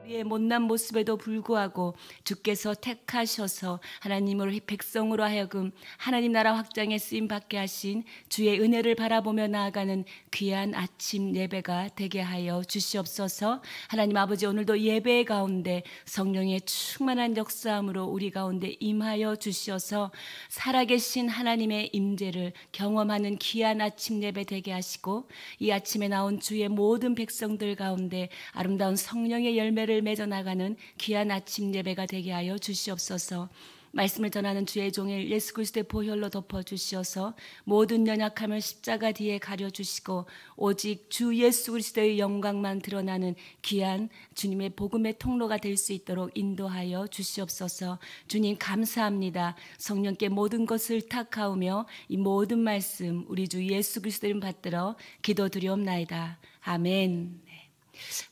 우리의 못난 모습에도 불구하고 주께서 택하셔서 하나님으로 백성으로 하여금 하나님 나라 확장에 쓰임 받게 하신 주의 은혜를 바라보며 나아가는 귀한 아침 예배가 되게 하여 주시옵소서. 하나님 아버지, 오늘도 예배 가운데 성령의 충만한 역사함으로 우리 가운데 임하여 주시어서 살아계신 하나님의 임재를 경험하는 귀한 아침 예배 되게 하시고, 이 아침에 나온 주의 모든 백성들 가운데 아름다운 성령의 열매를 맺어 나가는 귀한 아침 예배가 되게 하여 주시옵소서. 말씀을 전하는 주의 종일 예수 그리스도의 보혈로 덮어 주시어서 모든 연약함을 십자가 뒤에 가려 주시고 오직 주 예수 그리스도의 영광만 드러나는 귀한 주님의 복음의 통로가 될 수 있도록 인도하여 주시옵소서. 주님 감사합니다. 성령께 모든 것을 탁하오며 이 모든 말씀 우리 주 예수 그리스도 이름 받들어 기도드리옵나이다. 아멘. 네.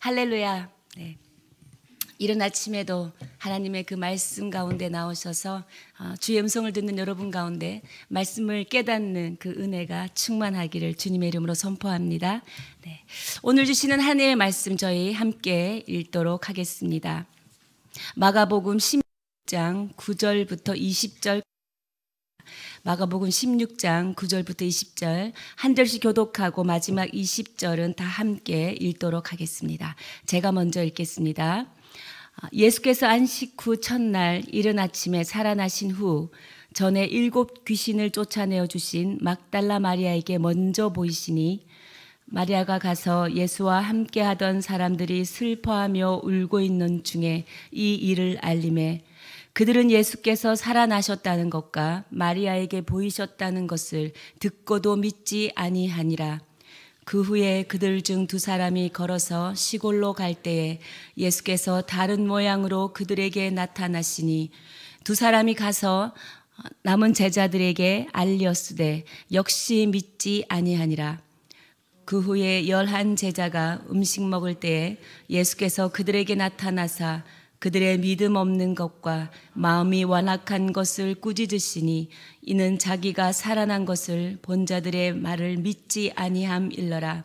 할렐루야. 네. 이른 아침에도 하나님의 그 말씀 가운데 나오셔서 주의 음성을 듣는 여러분 가운데 말씀을 깨닫는 그 은혜가 충만하기를 주님의 이름으로 선포합니다. 네. 오늘 주시는 하나님의 말씀 저희 함께 읽도록 하겠습니다. 마가복음 16장 9절부터 20절, 마가복음 16장 9절부터 20절 한 절씩 교독하고 마지막 20절은 다 함께 읽도록 하겠습니다. 제가 먼저 읽겠습니다. 예수께서 안식 후 첫날 이른 아침에 살아나신 후 전에 7 귀신을 쫓아내어 주신 막달라 마리아에게 먼저 보이시니, 마리아가 가서 예수와 함께 하던 사람들이 슬퍼하며 울고 있는 중에 이 일을 알림해 그들은 예수께서 살아나셨다는 것과 마리아에게 보이셨다는 것을 듣고도 믿지 아니하니라. 그 후에 그들 중 2 사람이 걸어서 시골로 갈 때에 예수께서 다른 모양으로 그들에게 나타나시니 2 사람이 가서 남은 제자들에게 알렸으되 역시 믿지 아니하니라. 그 후에 11 제자가 음식 먹을 때에 예수께서 그들에게 나타나사 그들의 믿음 없는 것과 마음이 완악한 것을 꾸짖으시니 이는 자기가 살아난 것을 본 자들의 말을 믿지 아니함일러라.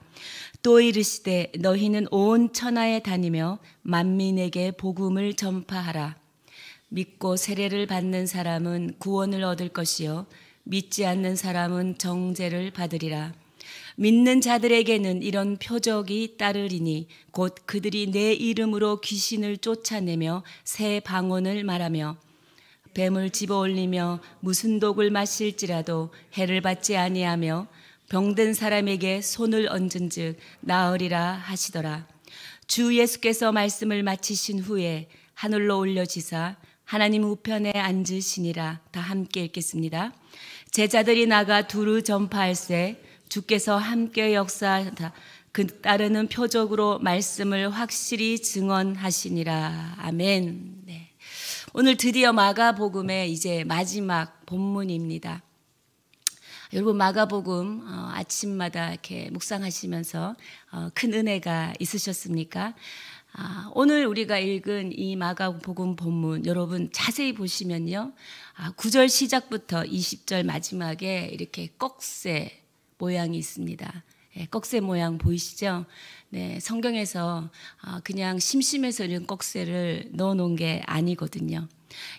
또 이르시되 너희는 온 천하에 다니며 만민에게 복음을 전파하라. 믿고 세례를 받는 사람은 구원을 얻을 것이요 믿지 않는 사람은 정죄를 받으리라. 믿는 자들에게는 이런 표적이 따르리니 곧 그들이 내 이름으로 귀신을 쫓아내며 새 방언을 말하며 뱀을 집어올리며 무슨 독을 마실지라도 해를 받지 아니하며 병든 사람에게 손을 얹은즉 나으리라 하시더라. 주 예수께서 말씀을 마치신 후에 하늘로 올려지사 하나님 우편에 앉으시니라. 다 함께 읽겠습니다. 제자들이 나가 두루 전파할세 주께서 함께 역사하다 그 따르는 표적으로 말씀을 확실히 증언하시니라. 아멘. 네. 오늘 드디어 마가복음의 이제 마지막 본문입니다. 여러분 마가복음 아침마다 이렇게 묵상하시면서 큰 은혜가 있으셨습니까? 오늘 우리가 읽은 이 마가복음 본문 여러분 자세히 보시면요, 9절 시작부터 20절 마지막에 이렇게 꺽쇠 모양이 있습니다. 네, 꺽쇠 모양 보이시죠? 네, 성경에서 그냥 심심해서 이런 꺽쇠를 넣어놓은 게 아니거든요.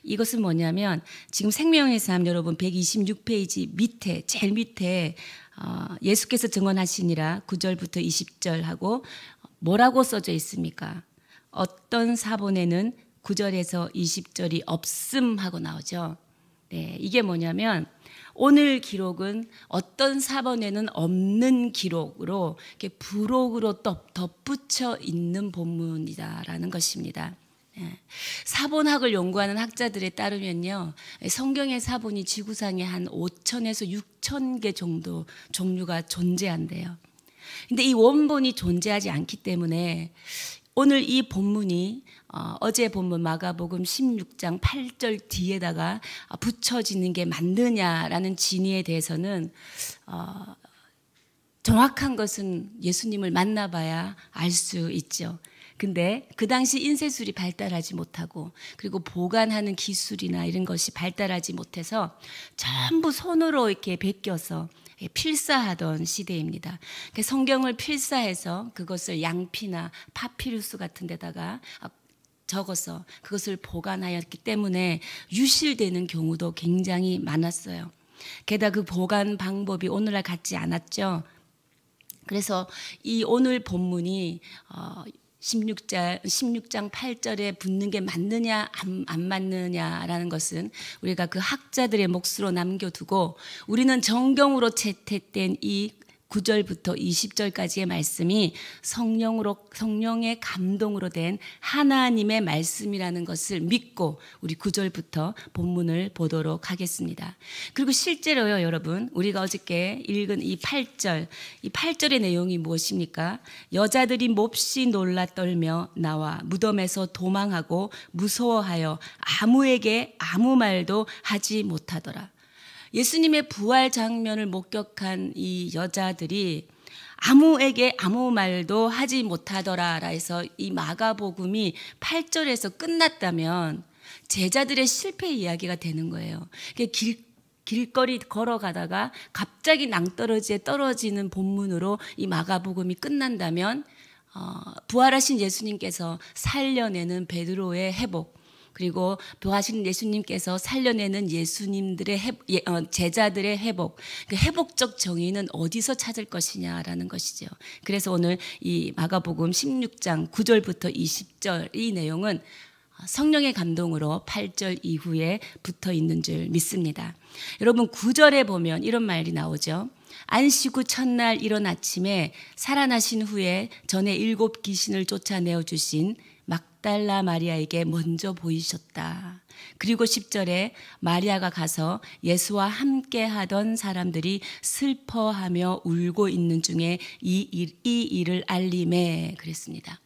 이것은 뭐냐면 지금 생명의 삶 여러분 126페이지 밑에 제일 밑에 예수께서 증언하시니라 9절부터 20절하고 뭐라고 써져 있습니까? 어떤 사본에는 9절에서 20절이 없음 하고 나오죠. 네, 이게 뭐냐면 오늘 기록은 어떤 사본에는 없는 기록으로 이렇게 부록으로 덧붙여 있는 본문이다라는 것입니다. 사본학을 연구하는 학자들에 따르면요, 성경의 사본이 지구상에 한 5,000에서 6,000개 정도 종류가 존재한대요. 근데 이 원본이 존재하지 않기 때문에 오늘 이 본문이 어제 본문 마가복음 16장 8절 뒤에다가 붙여지는 게 맞느냐라는 진위에 대해서는 정확한 것은 예수님을 만나봐야 알 수 있죠. 근데 그 당시 인쇄술이 발달하지 못하고 그리고 보관하는 기술이나 이런 것이 발달하지 못해서 전부 손으로 이렇게 베껴서 필사하던 시대입니다. 성경을 필사해서 그것을 양피나 파피루스 같은 데다가 적어서 그것을 보관하였기 때문에 유실되는 경우도 굉장히 많았어요. 게다가 그 보관 방법이 오늘날 같지 않았죠. 그래서 이 오늘 본문이 16장 8절에 붙는 게 맞느냐 안 맞느냐라는 것은 우리가 그 학자들의 몫으로 남겨두고, 우리는 정경으로 채택된 이 9절부터 20절까지의 말씀이 성령의 감동으로 된 하나님의 말씀이라는 것을 믿고 우리 9절부터 본문을 보도록 하겠습니다. 그리고 실제로요, 여러분, 우리가 어저께 읽은 이 8절의 내용이 무엇입니까? 여자들이 몹시 놀라 떨며 나와 무덤에서 도망하고 무서워하여 아무에게 아무 말도 하지 못하더라. 예수님의 부활 장면을 목격한 이 여자들이 아무에게 아무 말도 하지 못하더라 해서 이 마가복음이 8절에서 끝났다면 제자들의 실패 이야기가 되는 거예요. 길거리 걸어가다가 갑자기 낭떠러지에 떨어지는 본문으로 이 마가복음이 끝난다면 부활하신 예수님께서 살려내는 베드로의 회복, 그리고 부활하신 예수님께서 살려내는 예수님들의 제자들의 회복, 그 회복적 정의는 어디서 찾을 것이냐라는 것이죠. 그래서 오늘 이 마가복음 16장 9절부터 20절 이 내용은 성령의 감동으로 8절 이후에 붙어 있는 줄 믿습니다. 여러분, 9절에 보면 이런 말이 나오죠. 안식 후 첫날 이른 아침에 살아나신 후에 전에 7 귀신을 쫓아내어 주신 막달라 마리아에게 먼저 보이셨다. 그리고 10절에 마리아가 가서 예수와 함께 하던 사람들이 슬퍼하며 울고 있는 중에 이 일을 알림해 그랬습니다.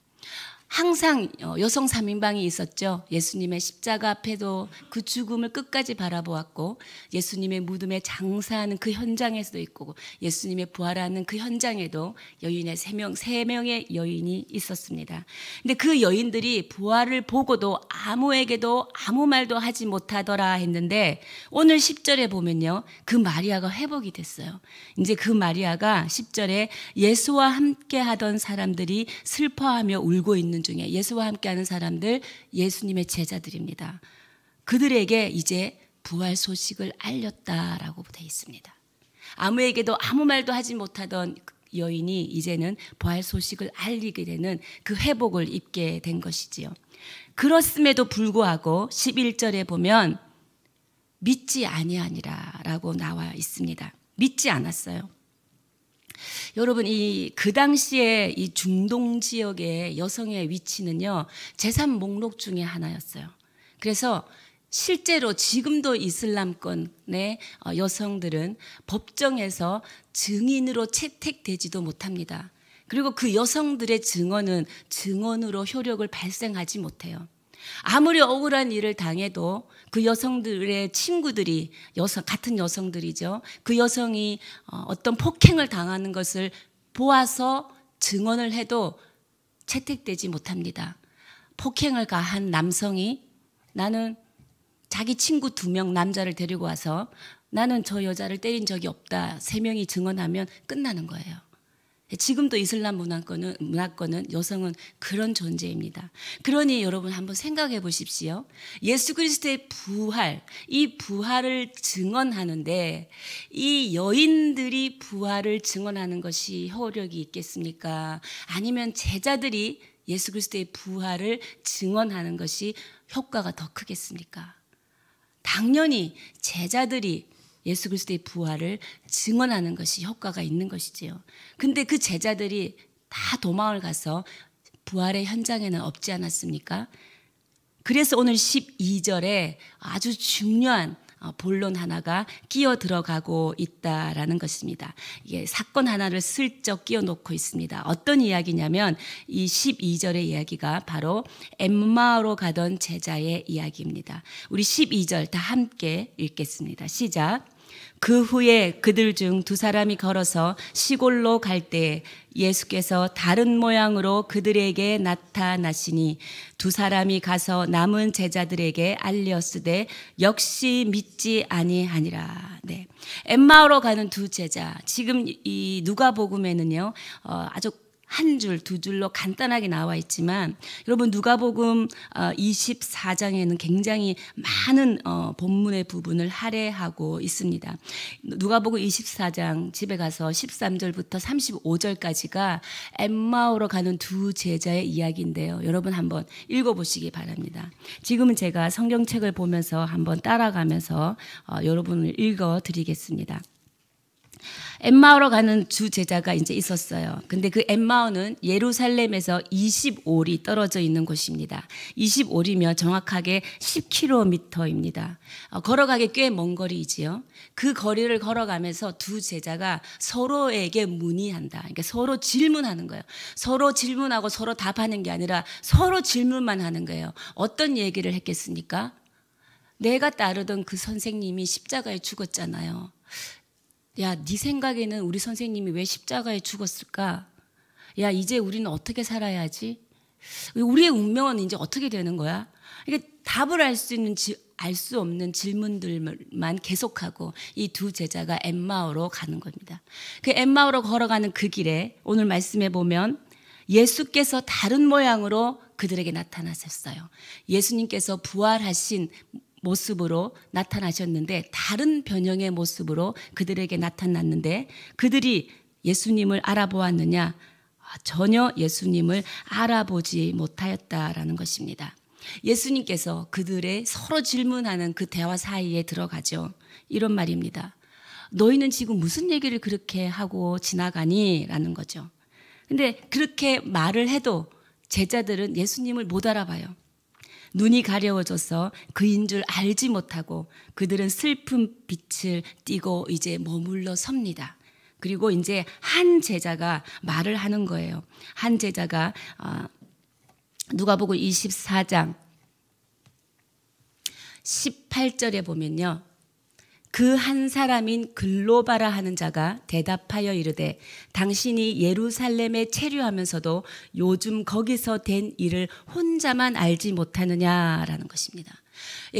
항상 여성 3인방이 있었죠. 예수님의 십자가 앞에도 그 죽음을 끝까지 바라보았고, 예수님의 무덤에 장사하는 그 현장에서도 있고, 예수님의 부활하는 그 현장에도 여인의 3명의 여인이 있었습니다. 근데 그 여인들이 부활을 보고도 아무에게도 아무 말도 하지 못하더라 했는데, 오늘 10절에 보면요, 그 마리아가 회복이 됐어요. 이제 그 마리아가 10절에 예수와 함께 하던 사람들이 슬퍼하며 울고 있는 중에, 예수와 함께하는 사람들, 예수님의 제자들입니다. 그들에게 이제 부활 소식을 알렸다라고 되어 있습니다. 아무에게도 아무 말도 하지 못하던 여인이 이제는 부활 소식을 알리게 되는 그 회복을 입게 된 것이지요. 그렇음에도 불구하고 11절에 보면 믿지 아니하니라라고 나와 있습니다. 믿지 않았어요. 여러분, 그 당시에 이 중동 지역의 여성의 위치는요, 재산 목록 중에 하나였어요. 그래서 실제로 지금도 이슬람권의 여성들은 법정에서 증인으로 채택되지도 못합니다. 그리고 그 여성들의 증언은 증언으로 효력을 발생하지 못해요. 아무리 억울한 일을 당해도 그 여성들의 친구들이, 같은 여성들이죠, 그 여성이 어떤 폭행을 당하는 것을 보아서 증언을 해도 채택되지 못합니다. 폭행을 가한 남성이 나는 자기 친구 2명 남자를 데리고 와서 나는 저 여자를 때린 적이 없다, 3명이 증언하면 끝나는 거예요. 지금도 이슬람 문화권은 여성은 그런 존재입니다. 그러니 여러분 한번 생각해 보십시오. 예수 그리스도의 부활, 이 부활을 증언하는데 이 여인들이 부활을 증언하는 것이 효력이 있겠습니까? 아니면 제자들이 예수 그리스도의 부활을 증언하는 것이 효과가 더 크겠습니까? 당연히 제자들이 예수 그리스도의 부활을 증언하는 것이 효과가 있는 것이지요. 근데 그 제자들이 다 도망을 가서 부활의 현장에는 없지 않았습니까? 그래서 오늘 12절에 아주 중요한 본론 하나가 끼어 들어가고 있다라는 것입니다. 이게 사건 하나를 슬쩍 끼워 놓고 있습니다. 어떤 이야기냐면 이 12절의 이야기가 바로 엠마오로 가던 제자의 이야기입니다. 우리 12절 다 함께 읽겠습니다. 시작. 그 후에 그들 중 2사람이 걸어서 시골로 갈 때 예수께서 다른 모양으로 그들에게 나타나시니 2사람이 가서 남은 제자들에게 알렸으되 역시 믿지 아니하니라. 엠마오로 가는 2 제자. 지금 이 누가복음에는요, 아주 한 줄, 두 줄로 간단하게 나와 있지만 여러분 누가복음 24장에는 굉장히 많은 본문의 부분을 할애하고 있습니다. 누가복음 24장 집에 가서 13절부터 35절까지가 엠마오로 가는 두 제자의 이야기인데요. 여러분 한번 읽어보시기 바랍니다. 지금은 제가 성경책을 보면서 한번 따라가면서 여러분을 읽어드리겠습니다. 엠마오로 가는 주 제자가 이제 있었어요. 근데 그 엠마오는 예루살렘에서 25리 떨어져 있는 곳입니다. 25리면 정확하게 10km입니다. 걸어가기 꽤 먼 거리이지요. 그 거리를 걸어가면서 두 제자가 서로에게 문의한다. 그러니까 서로 질문하는 거예요. 서로 질문하고 서로 답하는 게 아니라 서로 질문만 하는 거예요. 어떤 얘기를 했겠습니까? 내가 따르던 그 선생님이 십자가에 죽었잖아요. 야, 네 생각에는 우리 선생님이 왜 십자가에 죽었을까? 야, 이제 우리는 어떻게 살아야지? 우리의 운명은 이제 어떻게 되는 거야? 이게 답을 알 수 없는 질문들만 계속하고 이 두 제자가 엠마오로 가는 겁니다. 그 엠마오로 걸어가는 그 길에 오늘 말씀해 보면 예수께서 다른 모양으로 그들에게 나타나셨어요. 예수님께서 부활하신 모습으로 나타나셨는데 다른 변형의 모습으로 그들에게 나타났는데 그들이 예수님을 알아보았느냐? 전혀 예수님을 알아보지 못하였다라는 것입니다. 예수님께서 그들의 서로 질문하는 그 대화 사이에 들어가죠. 이런 말입니다. 너희는 지금 무슨 얘기를 그렇게 하고 지나가니? 라는 거죠. 근데 그렇게 말을 해도 제자들은 예수님을 못 알아봐요. 눈이 가려워져서 그인 줄 알지 못하고 그들은 슬픈 빛을 띠고 이제 머물러 섭니다. 그리고 이제 한 제자가 말을 하는 거예요. 한 제자가 누가복음 24장 18절에 보면요. 그 한 사람인 글로바라 하는 자가 대답하여 이르되 당신이 예루살렘에 체류하면서도 요즘 거기서 된 일을 혼자만 알지 못하느냐라는 것입니다.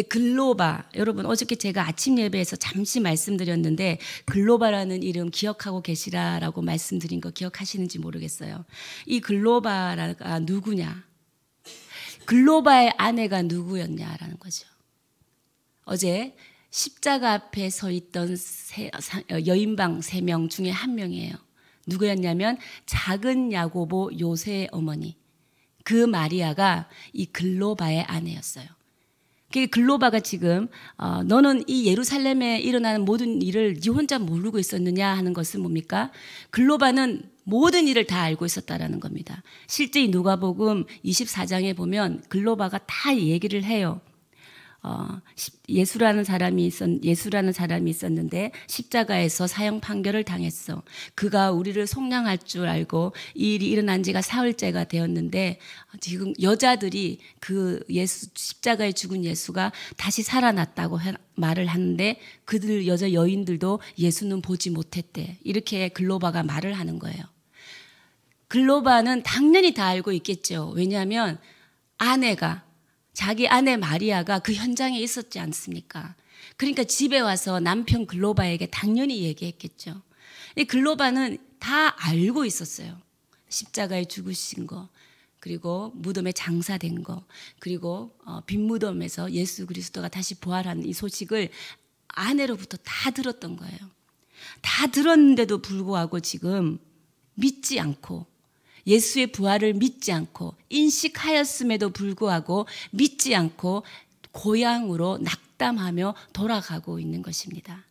글로바, 여러분 어저께 제가 아침 예배에서 잠시 말씀드렸는데 글로바라는 이름 기억하고 계시라라고 말씀드린 거 기억하시는지 모르겠어요. 이 글로바가 누구냐? 글로바의 아내가 누구였냐라는 거죠. 어제 십자가 앞에 서 있던 여인방 3명 중에 한 명이에요. 누구였냐면 작은 야고보 요새의 어머니. 그 마리아가 이 글로바의 아내였어요. 그 글로바가 지금 너는 이 예루살렘에 일어나는 모든 일을 네 혼자 모르고 있었느냐 하는 것은 뭡니까? 글로바는 모든 일을 다 알고 있었다라는 겁니다. 실제 이 누가복음 24장에 보면 글로바가 다 얘기를 해요. 예수라는 사람이 있었는데 십자가에서 사형 판결을 당했어. 그가 우리를 속량할 줄 알고 이 일이 일어난 지가 사흘째가 되었는데 지금 여자들이 그 십자가에 죽은 예수가 다시 살아났다고 말을 하는데 그들 여인들도 예수는 보지 못했대. 이렇게 글로바가 말을 하는 거예요. 글로바는 당연히 다 알고 있겠죠. 왜냐하면 자기 아내 마리아가 그 현장에 있었지 않습니까? 그러니까 집에 와서 남편 글로바에게 당연히 얘기했겠죠. 글로바는 다 알고 있었어요. 십자가에 죽으신 거, 그리고 무덤에 장사된 거, 그리고 빈 무덤에서 예수 그리스도가 다시 부활하는 이 소식을 아내로부터 다 들었던 거예요. 다 들었는데도 불구하고 지금 믿지 않고 예수의 부활을 믿지 않고 인식하였음에도 불구하고 믿지 않고 고향으로 낙담하며 돌아가고 있는 것입니다.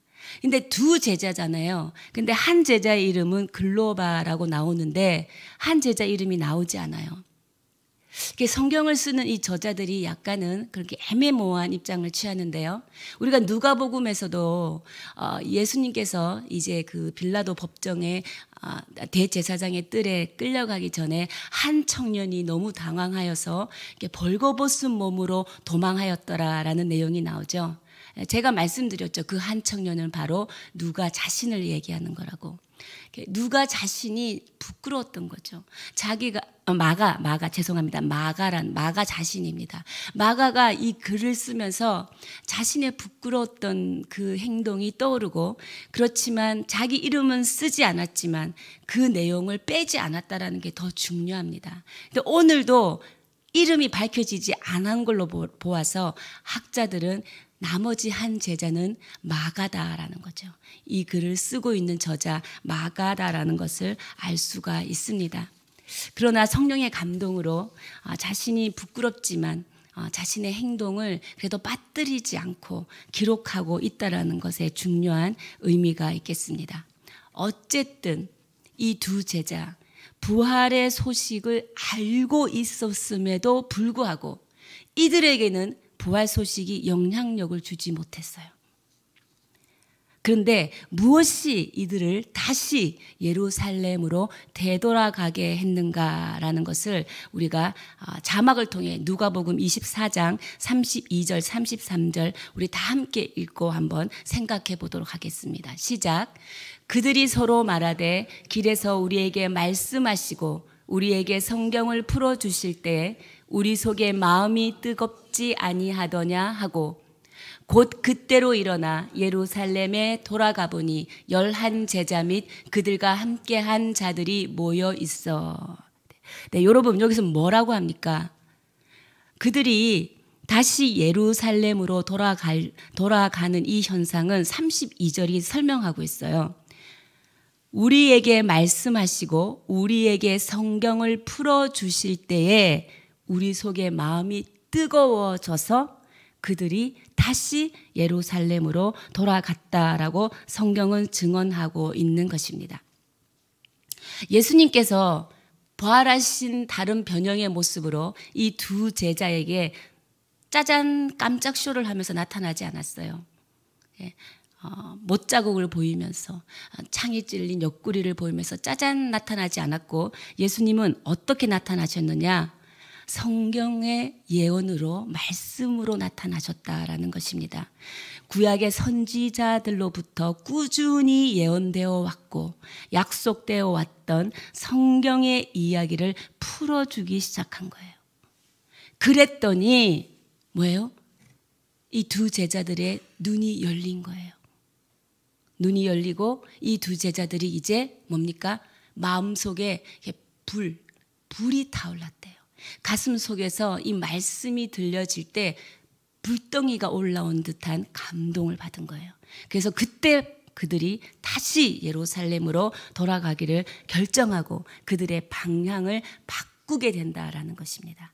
근데 두 제자잖아요. 근데 한 제자의 이름은 글로바라고 나오는데 한 제자 이름이 나오지 않아요. 성경을 쓰는 이 저자들이 약간은 그렇게 애매모호한 입장을 취하는데요. 우리가 누가복음에서도 예수님께서 이제 그 빌라도 법정에 대제사장의 뜰에 끌려가기 전에 한 청년이 너무 당황하여서 벌거벗은 몸으로 도망하였더라라는 내용이 나오죠. 제가 말씀드렸죠. 그 한 청년은 바로 누가 자신을 얘기하는 거라고. 누가 자신이 부끄러웠던 거죠. 자기가 마가 자신입니다. 마가가 이 글을 쓰면서 자신의 부끄러웠던 그 행동이 떠오르고, 그렇지만 자기 이름은 쓰지 않았지만 그 내용을 빼지 않았다라는 게 더 중요합니다. 근데 오늘도 이름이 밝혀지지 않은 걸로 보아서 학자들은 나머지 한 제자는 마가다라는 거죠. 이 글을 쓰고 있는 저자 마가다라는 것을 알 수가 있습니다. 그러나 성령의 감동으로 자신이 부끄럽지만 자신의 행동을 그래도 빠뜨리지 않고 기록하고 있다라는 것에 중요한 의미가 있겠습니다. 어쨌든 이 두 제자, 부활의 소식을 알고 있었음에도 불구하고 이들에게는 부활 소식이 영향력을 주지 못했어요. 그런데 무엇이 이들을 다시 예루살렘으로 되돌아가게 했는가라는 것을 우리가 자막을 통해 누가복음 24장 32절 33절 우리 다 함께 읽고 한번 생각해 보도록 하겠습니다. 시작. 그들이 서로 말하되 길에서 우리에게 말씀하시고 우리에게 성경을 풀어주실 때 우리 속에 마음이 뜨겁지 아니하더냐 하고 곧 그때로 일어나 예루살렘에 돌아가 보니 11 제자 및 그들과 함께한 자들이 모여 있어. 네, 여러분 여기서 뭐라고 합니까? 그들이 다시 예루살렘으로 돌아가는 이 현상은 32절이 설명하고 있어요. 우리에게 말씀하시고 우리에게 성경을 풀어주실 때에 우리 속에 마음이 뜨거워져서 그들이 다시 예루살렘으로 돌아갔다라고 성경은 증언하고 있는 것입니다. 예수님께서 부활하신 다른 변형의 모습으로 이 두 제자에게 짜잔 깜짝 쇼를 하면서 나타나지 않았어요. 못자국을 보이면서 창이 찔린 옆구리를 보이면서 짜잔 나타나지 않았고 예수님은 어떻게 나타나셨느냐? 성경의 예언으로 말씀으로 나타나셨다라는 것입니다. 구약의 선지자들로부터 꾸준히 예언되어 왔고 약속되어 왔던 성경의 이야기를 풀어주기 시작한 거예요. 그랬더니 뭐예요? 이 두 제자들의 눈이 열린 거예요. 눈이 열리고 이 두 제자들이 이제 뭡니까? 마음속에 불이 타올랐대요. 가슴 속에서 이 말씀이 들려질 때 불덩이가 올라온 듯한 감동을 받은 거예요. 그래서 그때 그들이 다시 예루살렘으로 돌아가기를 결정하고 그들의 방향을 바꾸게 된다라는 것입니다.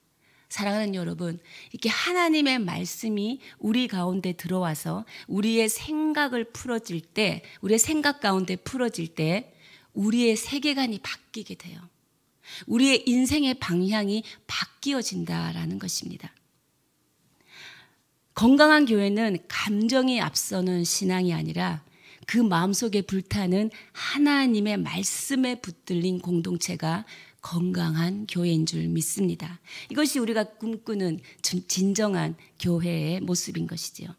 사랑하는 여러분, 이렇게 하나님의 말씀이 우리 가운데 들어와서 우리의 생각을 풀어질 때, 우리의 생각 가운데 풀어질 때 우리의 세계관이 바뀌게 돼요. 우리의 인생의 방향이 바뀌어진다라는 것입니다. 건강한 교회는 감정이 앞서는 신앙이 아니라 그 마음속에 불타는 하나님의 말씀에 붙들린 공동체가 건강한 교회인 줄 믿습니다. 이것이 우리가 꿈꾸는 진정한 교회의 모습인 것이지요.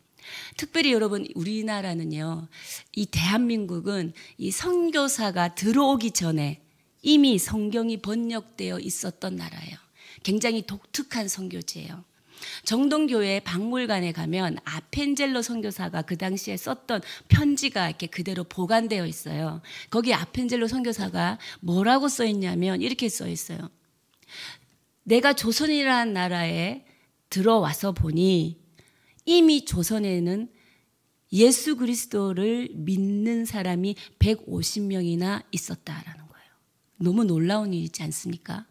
특별히 여러분, 우리나라는요, 이 대한민국은 이 선교사가 들어오기 전에 이미 성경이 번역되어 있었던 나라예요. 굉장히 독특한 선교지예요. 정동교회 박물관에 가면 아펜젤로 선교사가 그 당시에 썼던 편지가 이렇게 그대로 보관되어 있어요. 거기 아펜젤로 선교사가 뭐라고 써 있냐면 이렇게 써 있어요. 내가 조선이라는 나라에 들어와서 보니 이미 조선에는 예수 그리스도를 믿는 사람이 150명이나 있었다라는 거예요. 너무 놀라운 일이지 않습니까?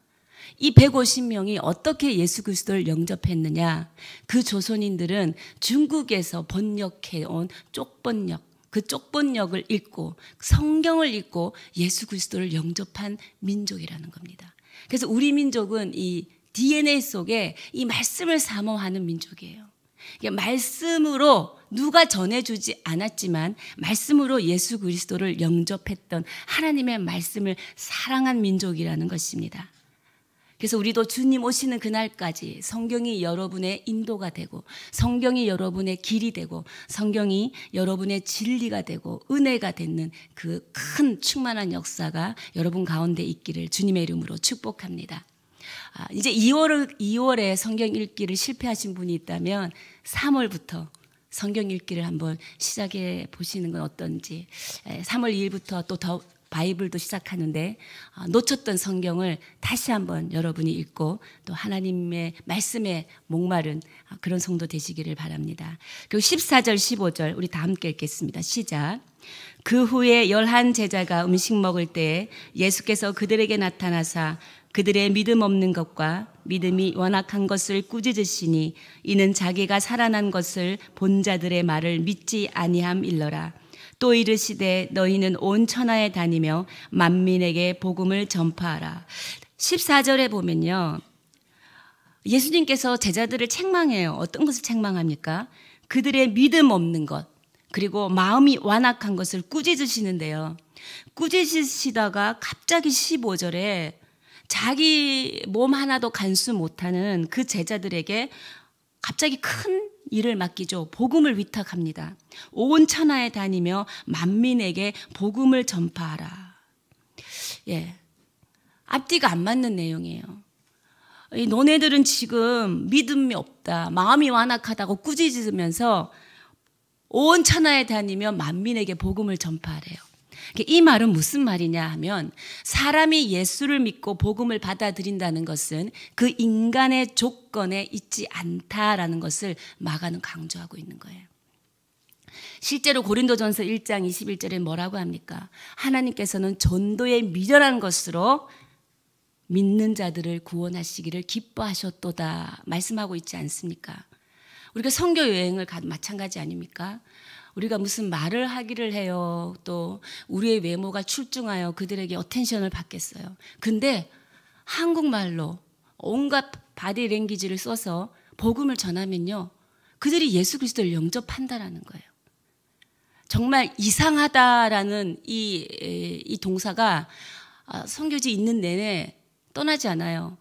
이 150명이 어떻게 예수 그리스도를 영접했느냐? 그 조선인들은 중국에서 번역해온 쪽번역, 그 쪽번역을 읽고 성경을 읽고 예수 그리스도를 영접한 민족이라는 겁니다. 그래서 우리 민족은 이 DNA 속에 이 말씀을 사모하는 민족이에요. 말씀으로 누가 전해주지 않았지만 말씀으로 예수 그리스도를 영접했던 하나님의 말씀을 사랑한 민족이라는 것입니다. 그래서 우리도 주님 오시는 그날까지 성경이 여러분의 인도가 되고, 성경이 여러분의 길이 되고, 성경이 여러분의 진리가 되고 은혜가 되는 그 큰 충만한 역사가 여러분 가운데 있기를 주님의 이름으로 축복합니다. 이제 2월에 성경 읽기를 실패하신 분이 있다면 3월부터 성경 읽기를 한번 시작해 보시는 건 어떤지. 3월 2일부터 또 더 바이블도 시작하는데 놓쳤던 성경을 다시 한번 여러분이 읽고 또 하나님의 말씀에 목마른 그런 성도 되시기를 바랍니다. 그리고 14절 15절 우리 다 함께 읽겠습니다. 시작. 그 후에 11 제자가 음식 먹을 때에 예수께서 그들에게 나타나사 그들의 믿음 없는 것과 믿음이 완악한 것을 꾸짖으시니 이는 자기가 살아난 것을 본 자들의 말을 믿지 아니함일러라. 또 이르시되 너희는 온 천하에 다니며 만민에게 복음을 전파하라. 14절에 보면요, 예수님께서 제자들을 책망해요. 어떤 것을 책망합니까? 그들의 믿음 없는 것, 그리고 마음이 완악한 것을 꾸짖으시는데요. 꾸짖으시다가 갑자기 15절에 자기 몸 하나도 간수 못하는 그 제자들에게 갑자기 큰 일을 맡기죠. 복음을 위탁합니다. 온 천하에 다니며 만민에게 복음을 전파하라. 예, 앞뒤가 안 맞는 내용이에요. 너네들은 지금 믿음이 없다, 마음이 완악하다고 꾸짖으면서 온 천하에 다니며 만민에게 복음을 전파하래요. 이 말은 무슨 말이냐 하면, 사람이 예수를 믿고 복음을 받아들인다는 것은 그 인간의 조건에 있지 않다라는 것을 마가는 강조하고 있는 거예요. 실제로 고린도전서 1장 21절에 뭐라고 합니까? 하나님께서는 전도에 미련한 것으로 믿는 자들을 구원하시기를 기뻐하셨도다 말씀하고 있지 않습니까? 우리가 선교 여행을 가도 마찬가지 아닙니까? 우리가 무슨 말을 하기를 해요. 또 우리의 외모가 출중하여 그들에게 어텐션을 받겠어요. 근데 한국말로 온갖 바디랭귀지를 써서 복음을 전하면요, 그들이 예수 그리스도를 영접한다라는 거예요. 정말 이상하다라는 이 동사가 선교지 있는 내내 떠나지 않아요.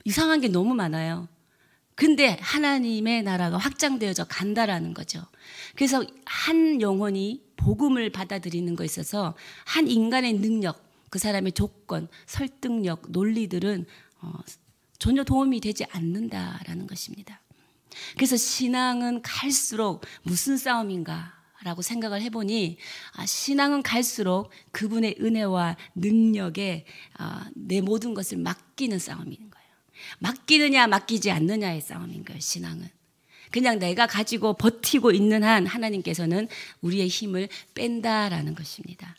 이상한 게 너무 많아요. 근데 하나님의 나라가 확장되어져 간다라는 거죠. 그래서 한 영혼이 복음을 받아들이는 것에 있어서 한 인간의 능력, 그 사람의 조건, 설득력, 논리들은 전혀 도움이 되지 않는다라는 것입니다. 그래서 신앙은 갈수록 무슨 싸움인가 라고 생각을 해보니, 신앙은 갈수록 그분의 은혜와 능력에 내 모든 것을 맡기는 싸움인 거예요. 맡기느냐 맡기지 않느냐의 싸움인 거예요. 신앙은 그냥 내가 가지고 버티고 있는 한 하나님께서는 우리의 힘을 뺀다라는 것입니다.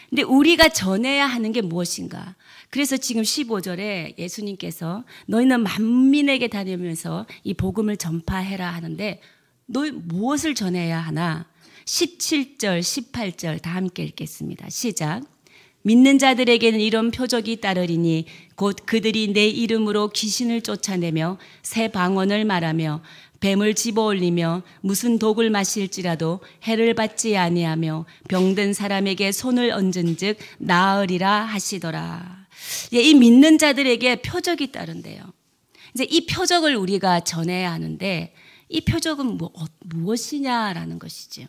근데 우리가 전해야 하는 게 무엇인가? 그래서 지금 15절에 예수님께서 너희는 만민에게 다니면서 이 복음을 전파해라 하는데, 너희 무엇을 전해야 하나? 17절 18절 다 함께 읽겠습니다. 시작. 믿는 자들에게는 이런 표적이 따르리니 곧 그들이 내 이름으로 귀신을 쫓아내며 새 방언을 말하며 뱀을 집어올리며 무슨 독을 마실지라도 해를 받지 아니하며 병든 사람에게 손을 얹은즉 나으리라 하시더라. 이 믿는 자들에게 표적이 따른대요. 이제 이 표적을 우리가 전해야 하는데, 이 표적은 무엇이냐라는 것이죠.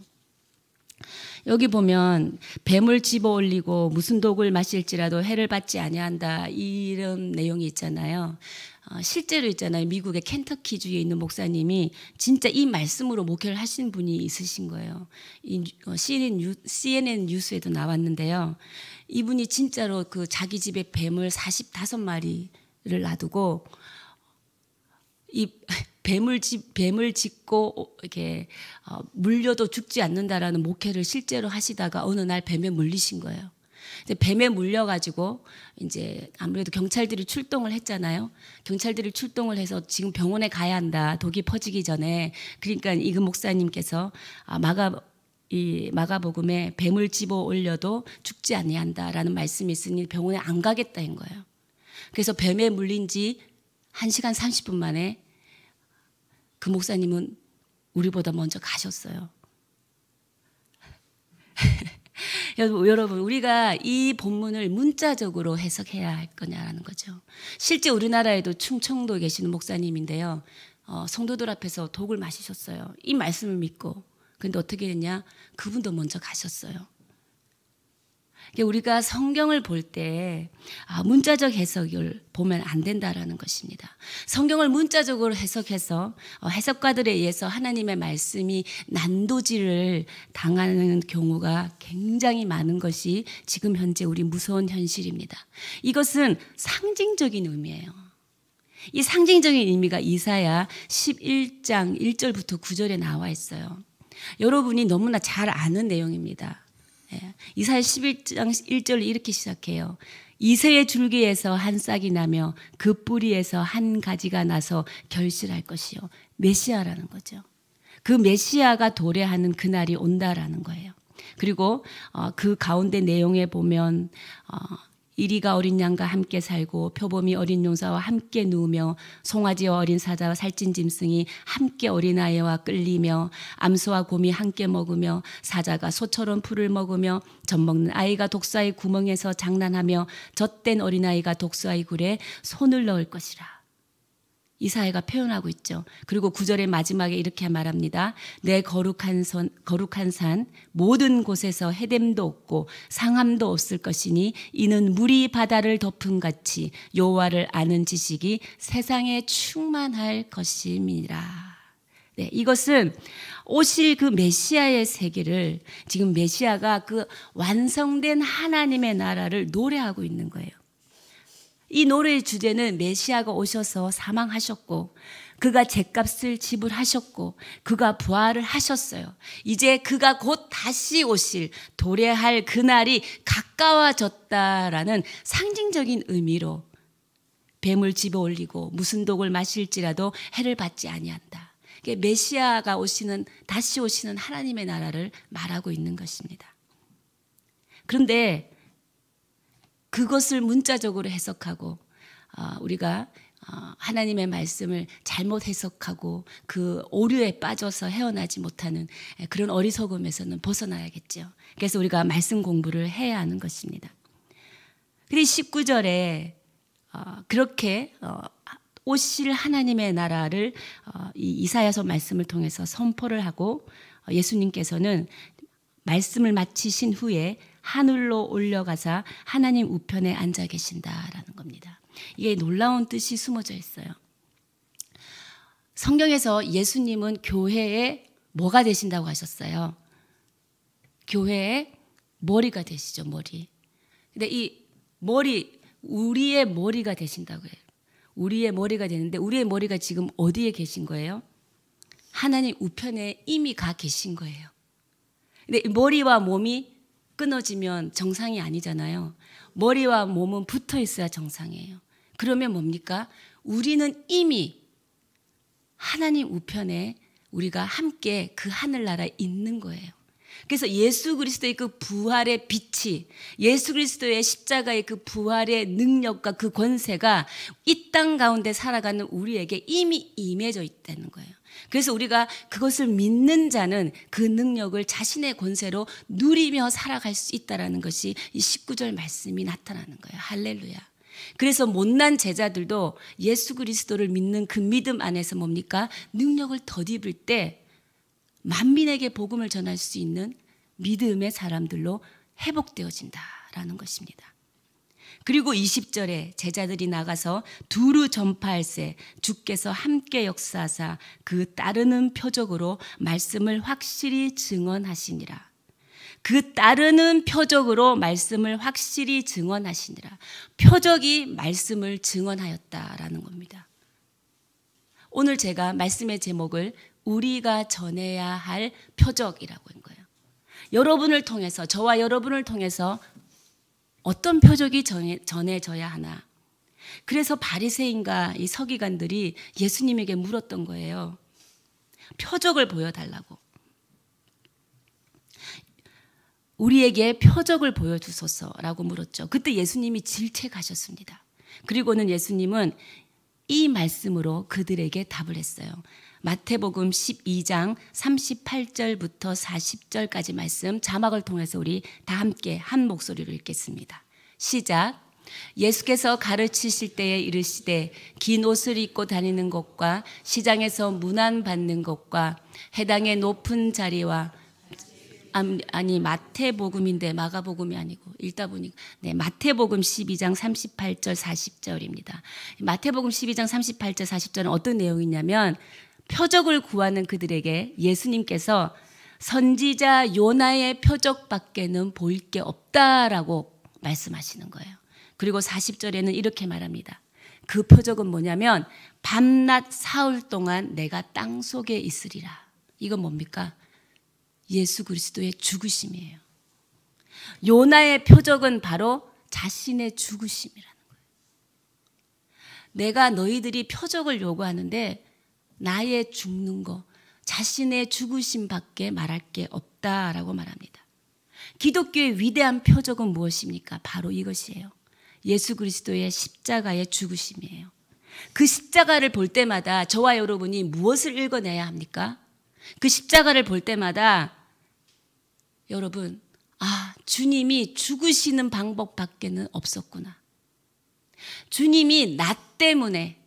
여기 보면 뱀을 집어올리고 무슨 독을 마실지라도 해를 받지 아니한다, 이런 내용이 있잖아요. 실제로 있잖아요. 미국의 켄터키주에 있는 목사님이 진짜 이 말씀으로 목회를 하신 분이 있으신 거예요. CNN 뉴스에도 나왔는데요. 이분이 진짜로 그 자기 집에 뱀을 45마리를 놔두고 이 뱀을 짚고 이렇게 물려도 죽지 않는다라는 목회를 실제로 하시다가 어느 날 뱀에 물리신 거예요. 뱀에 물려가지고 이제 아무래도 경찰들이 출동을 했잖아요. 경찰들이 출동을 해서 지금 병원에 가야 한다, 독이 퍼지기 전에. 그러니까 이그 목사님께서 마가복음에 뱀을 집어 올려도 죽지 아니한다라는 말씀이 있으니 병원에 안 가겠다는 거예요. 그래서 뱀에 물린 지 1시간 30분 만에 그 목사님은 우리보다 먼저 가셨어요. 여러분, 우리가 이 본문을 문자적으로 해석해야 할 거냐라는 거죠. 실제 우리나라에도 충청도에 계시는 목사님인데요. 성도들 앞에서 독을 마시셨어요. 이 말씀을 믿고. 근데 어떻게 됐냐? 그분도 먼저 가셨어요. 우리가 성경을 볼 때 문자적 해석을 보면 안 된다라는 것입니다. 성경을 문자적으로 해석해서 해석가들에 의해서 하나님의 말씀이 난도질을 당하는 경우가 굉장히 많은 것이 지금 현재 우리 무서운 현실입니다. 이것은 상징적인 의미예요. 이 상징적인 의미가 이사야 11장 1절부터 9절에 나와 있어요. 여러분이 너무나 잘 아는 내용입니다. 이사야 11장 1절을 이렇게 시작해요. 이새의 줄기에서 한 싹이 나며 그 뿌리에서 한 가지가 나서 결실할 것이요. 메시아라는 거죠. 그 메시아가 도래하는 그날이 온다라는 거예요. 그리고 그 가운데 내용에 보면 이리가 어린 양과 함께 살고 표범이 어린 용사와 함께 누우며 송아지와 어린 사자와 살찐 짐승이 함께 어린아이와 끌리며 암소와 곰이 함께 먹으며 사자가 소처럼 풀을 먹으며 젖먹는 아이가 독수아의 구멍에서 장난하며 젖된 어린아이가 독수아의 굴에 손을 넣을 것이라. 이사야가 표현하고 있죠. 그리고 9절의 마지막에 이렇게 말합니다. 내 거룩한 산 모든 곳에서 해됨도 없고 상함도 없을 것이니 이는 물이 바다를 덮은 같이 여호와를 아는 지식이 세상에 충만할 것임이라. 네, 이것은 오실 그 메시아의 세계를 지금 메시아가 그 완성된 하나님의 나라를 노래하고 있는 거예요. 이 노래의 주제는 메시아가 오셔서 사망하셨고 그가 죗값을 지불하셨고 그가 부활을 하셨어요. 이제 그가 곧 다시 오실 도래할 그날이 가까워졌다라는 상징적인 의미로 뱀을 집어 올리고 무슨 독을 마실지라도 해를 받지 아니한다. 메시아가 다시 오시는 하나님의 나라를 말하고 있는 것입니다. 그런데 그것을 문자적으로 해석하고 우리가 하나님의 말씀을 잘못 해석하고 그 오류에 빠져서 헤어나지 못하는 그런 어리석음에서는 벗어나야겠죠. 그래서 우리가 말씀 공부를 해야 하는 것입니다. 그런데 19절에 그렇게 오실 하나님의 나라를 이사야서 말씀을 통해서 선포를 하고 예수님께서는 말씀을 마치신 후에 하늘로 올려가사 하나님 우편에 앉아 계신다라는 겁니다. 이게 놀라운 뜻이 숨어져 있어요. 성경에서 예수님은 교회에 뭐가 되신다고 하셨어요? 교회의 머리가 되시죠, 머리. 근데 이 머리, 우리의 머리가 되신다고 해요. 우리의 머리가 되는데 우리의 머리가 지금 어디에 계신 거예요? 하나님 우편에 이미 가 계신 거예요. 근데 머리와 몸이 끊어지면 정상이 아니잖아요. 머리와 몸은 붙어 있어야 정상이에요. 그러면 뭡니까? 우리는 이미 하나님 우편에 우리가 함께 그 하늘나라에 있는 거예요. 그래서 예수 그리스도의 그 부활의 빛이, 예수 그리스도의 십자가의 그 부활의 능력과 그 권세가 이 땅 가운데 살아가는 우리에게 이미 임해져 있다는 거예요. 그래서 우리가 그것을 믿는 자는 그 능력을 자신의 권세로 누리며 살아갈 수 있다는 것이 이 19절 말씀이 나타나는 거예요. 할렐루야. 그래서 못난 제자들도 예수 그리스도를 믿는 그 믿음 안에서 뭡니까? 능력을 덧입을 때 만민에게 복음을 전할 수 있는 믿음의 사람들로 회복되어진다라는 것입니다. 그리고 20절에 제자들이 나가서 두루 전파할세 주께서 함께 역사하사 그 따르는 표적으로 말씀을 확실히 증언하시니라. 그 따르는 표적으로 말씀을 확실히 증언하시니라. 표적이 말씀을 증언하였다라는 겁니다. 오늘 제가 말씀의 제목을 우리가 전해야 할 표적이라고 한 거예요. 여러분을 통해서, 저와 여러분을 통해서 어떤 표적이 전해져야 하나. 그래서 바리새인과 이 서기관들이 예수님에게 물었던 거예요. 표적을 보여달라고. 우리에게 표적을 보여주소서라고 물었죠. 그때 예수님이 질책하셨습니다. 그리고는 예수님은 이 말씀으로 그들에게 답을 했어요. 마태복음 12장 38절부터 40절까지 말씀 자막을 통해서 우리 다 함께 한 목소리로 읽겠습니다. 시작. 예수께서 가르치실 때에 이르시되 긴 옷을 입고 다니는 것과 시장에서 문안받는 것과 해당의 높은 자리와 아니 마태복음인데 마가복음이 아니고 읽다 보니까 마태복음 12장 38절 40절입니다. 마태복음 12장 38절 40절은 어떤 내용이냐면 표적을 구하는 그들에게 예수님께서 선지자 요나의 표적밖에는 보일 게 없다라고 말씀하시는 거예요. 그리고 40절에는 이렇게 말합니다. 그 표적은 뭐냐면 밤낮 사흘 동안 내가 땅 속에 있으리라. 이건 뭡니까? 예수 그리스도의 죽으심이에요. 요나의 표적은 바로 자신의 죽으심이라는 거예요. 내가 너희들이 표적을 요구하는데 나의 죽는 거, 자신의 죽으심밖에 말할 게 없다라고 말합니다. 기독교의 위대한 표적은 무엇입니까? 바로 이것이에요. 예수 그리스도의 십자가의 죽으심이에요. 그 십자가를 볼 때마다 저와 여러분이 무엇을 읽어내야 합니까? 그 십자가를 볼 때마다 여러분, 주님이 죽으시는 방법밖에는 없었구나. 주님이 나 때문에,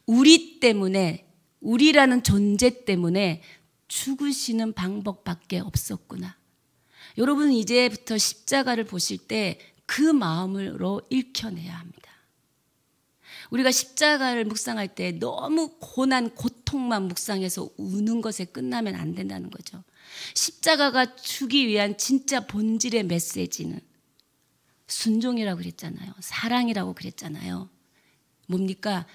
우리 때문에, 우리라는 존재 때문에 죽으시는 방법밖에 없었구나. 여러분은 이제부터 십자가를 보실 때 그 마음으로 읽혀내야 합니다. 우리가 십자가를 묵상할 때 너무 고난, 고통만 묵상해서 우는 것에 끝나면 안 된다는 거죠. 십자가가 주기 위한 진짜 본질의 메시지는 순종이라고 그랬잖아요. 사랑이라고 그랬잖아요. 뭡니까?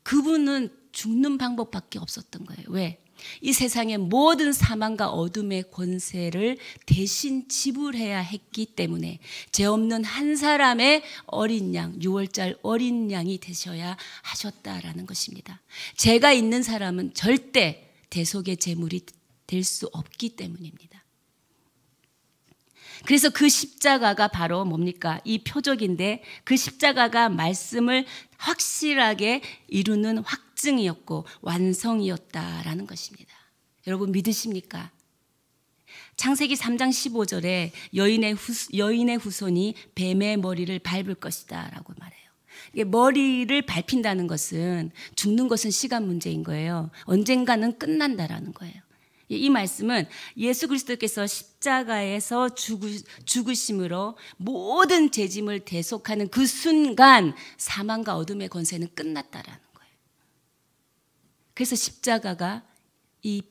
그분은 죽는 방법밖에 없었던 거예요. 왜? 이 세상의 모든 사망과 어둠의 권세를 대신 지불해야 했기 때문에 죄 없는 한 사람의 어린 양, 6월절 어린 양이 되셔야 하셨다라는 것입니다. 죄가 있는 사람은 절대 대속의 제물이 될 수 없기 때문입니다. 그래서 그 십자가가 바로 뭡니까? 이 표적인데 그 십자가가 말씀을 확실하게 이루는 확증이었고 완성이었다라는 것입니다. 여러분 믿으십니까? 창세기 3장 15절에 여인의 후손이 뱀의 머리를 밟을 것이다 라고 말해요. 머리를 밟힌다는 것은 죽는 것은 시간 문제인 거예요. 언젠가는 끝난다라는 거예요. 이 말씀은 예수 그리스도께서 십자가에서 죽으심으로 모든 죄짐을 대속하는 그 순간 사망과 어둠의 권세는 끝났다라는 거예요. 그래서 십자가가 이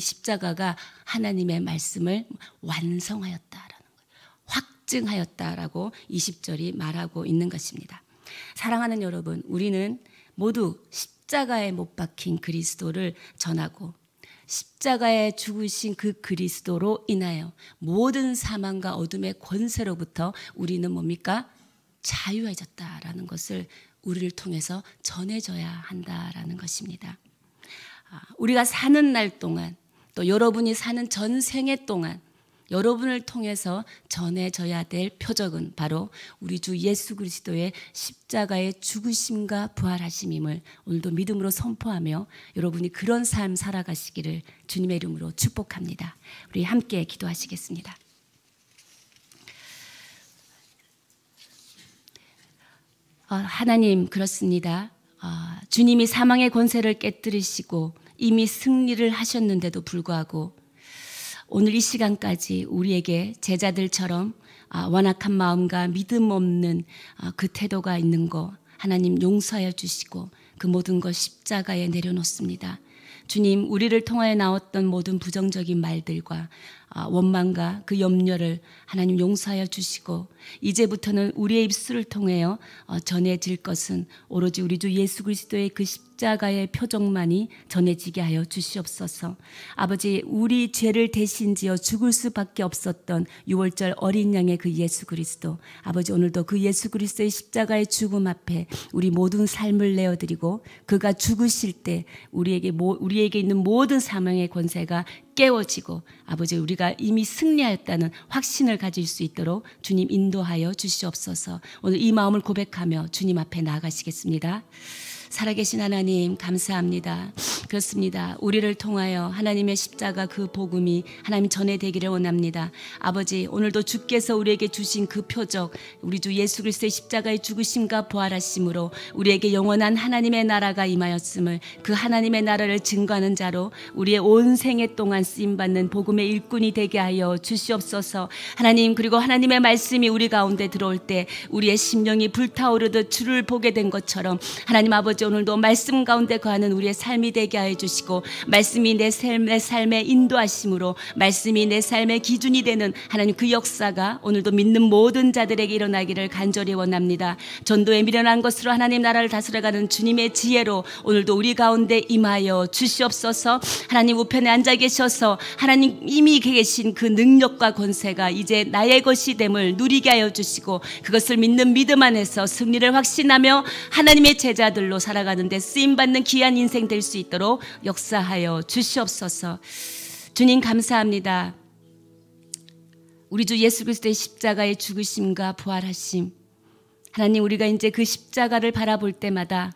십자가가 하나님의 말씀을 완성하였다라는 거예요. 확증하였다라고 20절이 말하고 있는 것입니다. 사랑하는 여러분, 우리는 모두 십자가에 못 박힌 그리스도를 전하고 십자가에 죽으신 그 그리스도로 인하여 모든 사망과 어둠의 권세로부터 우리는 뭡니까? 자유해졌다라는 것을 우리를 통해서 전해져야 한다라는 것입니다. 우리가 사는 날 동안 또 여러분이 사는 전생애 동안 여러분을 통해서 전해져야 될 표적은 바로 우리 주 예수 그리스도의 십자가의 죽으심과 부활하심임을 오늘도 믿음으로 선포하며 여러분이 그런 삶 살아가시기를 주님의 이름으로 축복합니다. 우리 함께 기도하시겠습니다. 하나님, 그렇습니다. 주님이 사망의 권세를 깨뜨리시고 이미 승리를 하셨는데도 불구하고 오늘 이 시간까지 우리에게 제자들처럼 완악한 마음과 믿음 없는 그 태도가 있는 거 하나님 용서하여 주시고 그 모든 것 십자가에 내려놓습니다. 주님, 우리를 통하여 나왔던 모든 부정적인 말들과 원망과 그 염려를 하나님 용서하여 주시고 이제부터는 우리의 입술을 통하여 전해질 것은 오로지 우리 주 예수 그리스도의 그 십자가의 표적만이 전해지게 하여 주시옵소서. 아버지, 우리 죄를 대신 지어 죽을 수밖에 없었던 6월절 어린 양의 그 예수 그리스도, 아버지 오늘도 그 예수 그리스도의 십자가의 죽음 앞에 우리 모든 삶을 내어드리고 그가 죽으실 때 우리에게 있는 모든 사망의 권세가 깨워지고 아버지 우리가 이미 승리하였다는 확신을 가질 수 있도록 주님 인도하여 주시옵소서. 오늘 이 마음을 고백하며 주님 앞에 나아가시겠습니다. 살아계신 하나님 감사합니다. 그렇습니다. 우리를 통하여 하나님의 십자가 그 복음이 하나님 전해되기를 원합니다. 아버지, 오늘도 주께서 우리에게 주신 그 표적, 우리 주 예수 그리스도의 십자가의 죽으심과 부활하심으로 우리에게 영원한 하나님의 나라가 임하였음을, 그 하나님의 나라를 증거하는 자로 우리의 온 생애 동안 쓰임받는 복음의 일꾼이 되게 하여 주시옵소서. 하나님, 그리고 하나님의 말씀이 우리 가운데 들어올 때 우리의 심령이 불타오르듯 주를 보게 된 것처럼 하나님 아버지, 오늘도 말씀 가운데 거하는 우리의 삶이 되게 하여 주시고, 말씀이 내 삶의 인도하심으로 말씀이 내 삶의 기준이 되는 하나님 그 역사가 오늘도 믿는 모든 자들에게 일어나기를 간절히 원합니다. 전도에 미련한 것으로 하나님 나라를 다스려가는 주님의 지혜로 오늘도 우리 가운데 임하여 주시옵소서. 하나님 우편에 앉아 계셔서 하나님 이미 계신 그 능력과 권세가 이제 나의 것이 됨을 누리게 하여 주시고, 그것을 믿는 믿음 안에서 승리를 확신하며 하나님의 제자들로 살아가는 데 쓰임받는 귀한 인생 될 수 있도록 역사하여 주시옵소서. 주님 감사합니다. 우리 주 예수 그리스도의 십자가의 죽으심과 부활하심, 하나님, 우리가 이제 그 십자가를 바라볼 때마다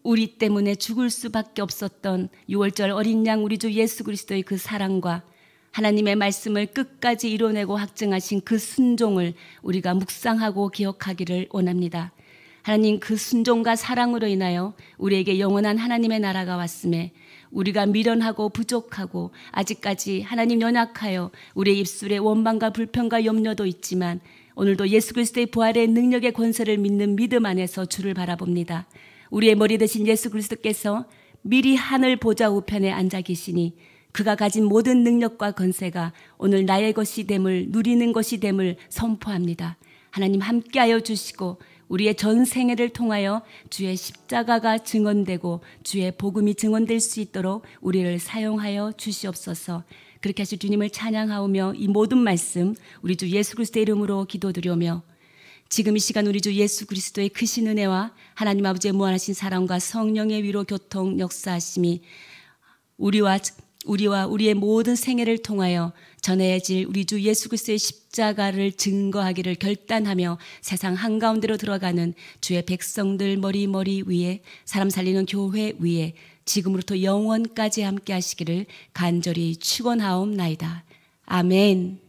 우리 때문에 죽을 수밖에 없었던 6월절 어린 양 우리 주 예수 그리스도의 그 사랑과 하나님의 말씀을 끝까지 이뤄내고 확증하신 그 순종을 우리가 묵상하고 기억하기를 원합니다. 하나님, 그 순종과 사랑으로 인하여 우리에게 영원한 하나님의 나라가 왔음에 우리가 미련하고 부족하고 아직까지 하나님 연약하여 우리의 입술에 원망과 불평과 염려도 있지만 오늘도 예수 그리스도의 부활의 능력의 권세를 믿는 믿음 안에서 주를 바라봅니다. 우리의 머리 되신 예수 그리스도께서 미리 하늘 보좌 우편에 앉아 계시니 그가 가진 모든 능력과 권세가 오늘 나의 것이 됨을, 누리는 것이 됨을 선포합니다. 하나님 함께하여 주시고 우리의 전 생애를 통하여 주의 십자가가 증언되고 주의 복음이 증언될 수 있도록 우리를 사용하여 주시옵소서. 그렇게 하실 주님을 찬양하오며 이 모든 말씀 우리 주 예수 그리스도의 이름으로 기도드리오며, 지금 이 시간 우리 주 예수 그리스도의 크신 은혜와 하나님 아버지의 무한하신 사랑과 성령의 위로 교통 역사하심이 우리와 우리의 모든 생애를 통하여 전해질 우리 주 예수 그리스도의 십자가를 증거하기를 결단하며 세상 한가운데로 들어가는 주의 백성들 머리 위에, 사람 살리는 교회 위에 지금으로부터 영원까지 함께 하시기를 간절히 축원하옵나이다. 아멘.